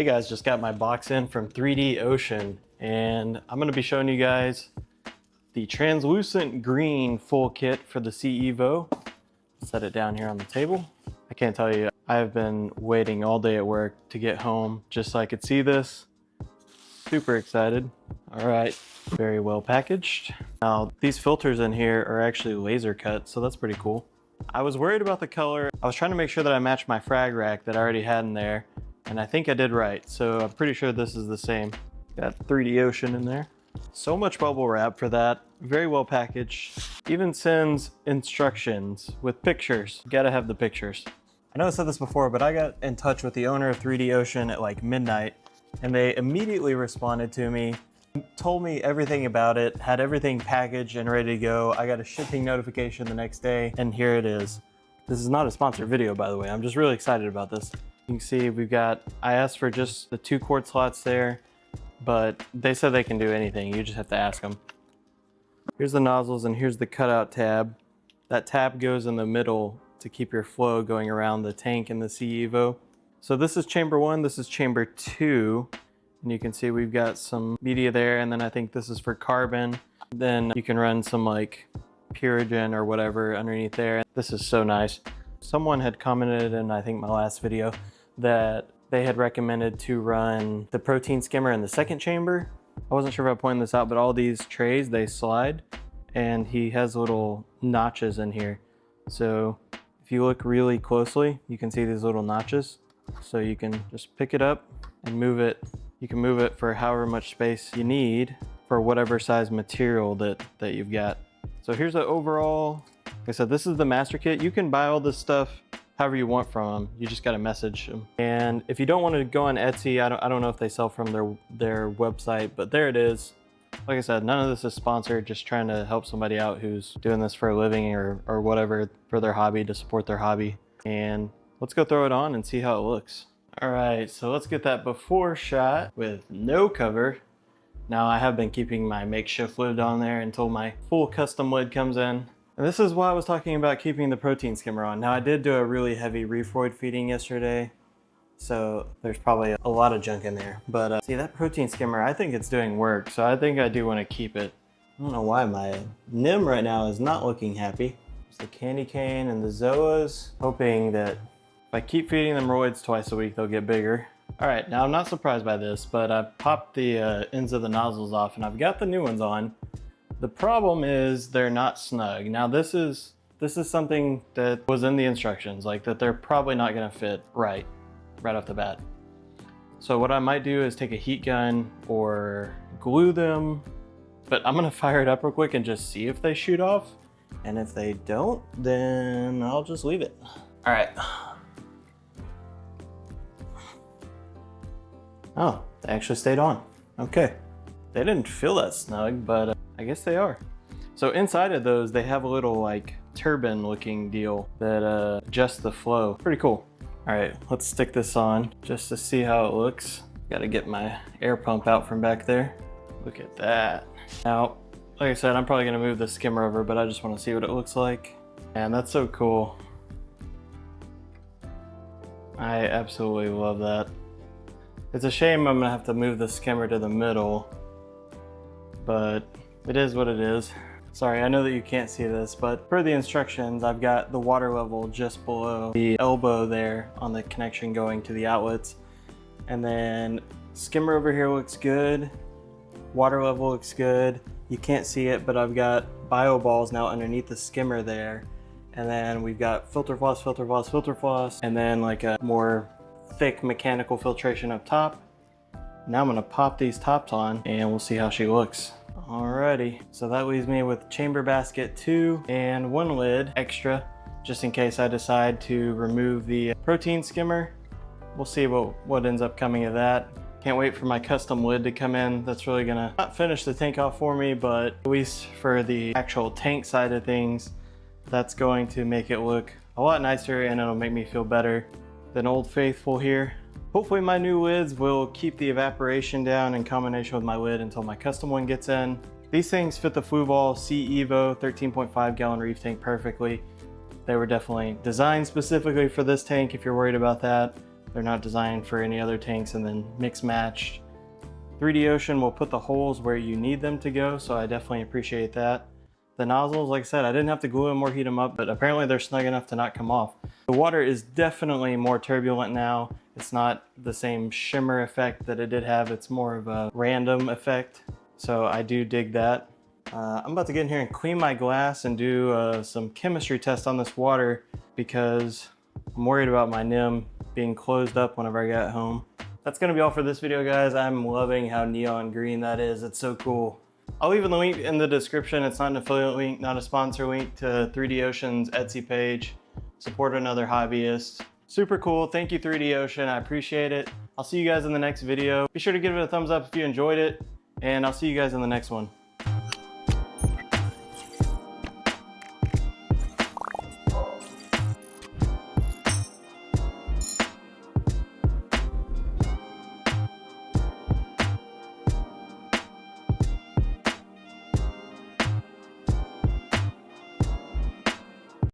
Hey guys, just got my box in from 3dOCEAN and I'm going to be showing you guys the translucent green full kit for the Sea Evo. Set it down here on the table. I can't tell you, I have been waiting all day at work to get home just so I could see this. Super excited. All right, very well packaged. Now these filters in here are actually laser cut, so that's pretty cool. I was worried about the color. I was trying to make sure that I matched my frag rack that I already had in there, and I think I did right. So I'm pretty sure this is the same. Got 3dOCEAN in there. So much bubble wrap for that. Very well packaged. Even sends instructions with pictures. You gotta have the pictures. I know I said this before, but I got in touch with the owner of 3dOCEAN at like midnight, and they immediately responded to me, told me everything about it, had everything packaged and ready to go. I got a shipping notification the next day, and here it is. This is not a sponsored video, by the way. I'm just really excited about this. You can see we've got, I asked for just the 2 quart slots there, but they said they can do anything. You just have to ask them. Here's the nozzles and here's the cutout tab. That tab goes in the middle to keep your flow going around the tank in the Sea Evo. So this is chamber 1, this is chamber 2. And you can see we've got some media there, and then I think this is for carbon. Then you can run some like Purigen or whatever underneath there. This is so nice. Someone had commented in I think my last video that they had recommended to run the protein skimmer in the second chamber. I wasn't sure if I pointed this out, but all these trays, they slide, and he has little notches in here. So if you look really closely, you can see these little notches. So you can just pick it up and move it. You can move it for however much space you need for whatever size material that you've got. So here's the overall, like I said, this is the master kit. You can buy all this stuff however you want from them. You just got to message them. And if you don't want to go on Etsy, I don't know if they sell from their website, but there it is. Like I said, none of this is sponsored, just trying to help somebody out who's doing this for a living or whatever for their hobby, to support their hobby. And let's go throw it on and see how it looks. All right, so let's get that before shot with no cover. Now I have been keeping my makeshift lid on there until my full custom lid comes in. And this is why I was talking about keeping the protein skimmer on. Now I did do a really heavy reef feeding yesterday, so there's probably a lot of junk in there. But see, that protein skimmer, I think it's doing work, so I think I do want to keep it. I don't know why my NIM right now is not looking happy. It's the candy cane and the zoas, hoping that if I keep feeding them roids twice a week, they'll get bigger. All right, now I'm not surprised by this, but I popped the ends of the nozzles off and I've got the new ones on. The problem is they're not snug. Now this is something that was in the instructions, like that they're probably not gonna fit right off the bat. So what I might do is take a heat gun or glue them, but I'm gonna fire it up real quick and just see if they shoot off. And if they don't, then I'll just leave it. All right. Oh, they actually stayed on. Okay. They didn't feel that snug, but I guess they are. So inside of those, they have a little like turbine looking deal that adjusts the flow. Pretty cool. All right, let's stick this on just to see how it looks. Got to get my air pump out from back there. Look at that. Now, like I said, I'm probably gonna move the skimmer over, but I just want to see what it looks like. And that's so cool. I absolutely love that. It's a shame I'm gonna have to move the skimmer to the middle, but it is what it is. Sorry, I know that you can't see this, but per the instructions, I've got the water level just below the elbow there on the connection going to the outlets. And then skimmer over here looks good. Water level looks good. You can't see it, but I've got bio balls now underneath the skimmer there. And then we've got filter floss, filter floss, filter floss, and then like a more thick mechanical filtration up top. Now I'm gonna pop these tops on and we'll see how she looks. Alrighty, so that leaves me with chamber basket 2 and 1 lid extra, just in case I decide to remove the protein skimmer. We'll see what ends up coming of that. Can't wait for my custom lid to come in. That's really gonna not finish the tank off for me, but at least for the actual tank side of things, that's going to make it look a lot nicer and it'll make me feel better than Old Faithful here. Hopefully my new lids will keep the evaporation down in combination with my lid until my custom one gets in. These things fit the Fluval Sea Evo 13.5 gallon reef tank perfectly. They were definitely designed specifically for this tank if you're worried about that. They're not designed for any other tanks and then mix matched. 3dOCEAN will put the holes where you need them to go, so I definitely appreciate that. The nozzles, like I said, I didn't have to glue them or heat them up, but apparently they're snug enough to not come off. The water is definitely more turbulent now. It's not the same shimmer effect that it did have. It's more of a random effect, so I do dig that. I'm about to get in here and clean my glass and do some chemistry tests on this water because I'm worried about my NIM being closed up whenever I get home. That's gonna be all for this video, guys. I'm loving how neon green that is. It's so cool. I'll leave the link in the description. It's not an affiliate link, not a sponsor link, to 3dOCEAN's Etsy page. Support another hobbyist. Super cool. Thank you, 3dOCEAN. I appreciate it. I'll see you guys in the next video. Be sure to give it a thumbs up if you enjoyed it, and I'll see you guys in the next one.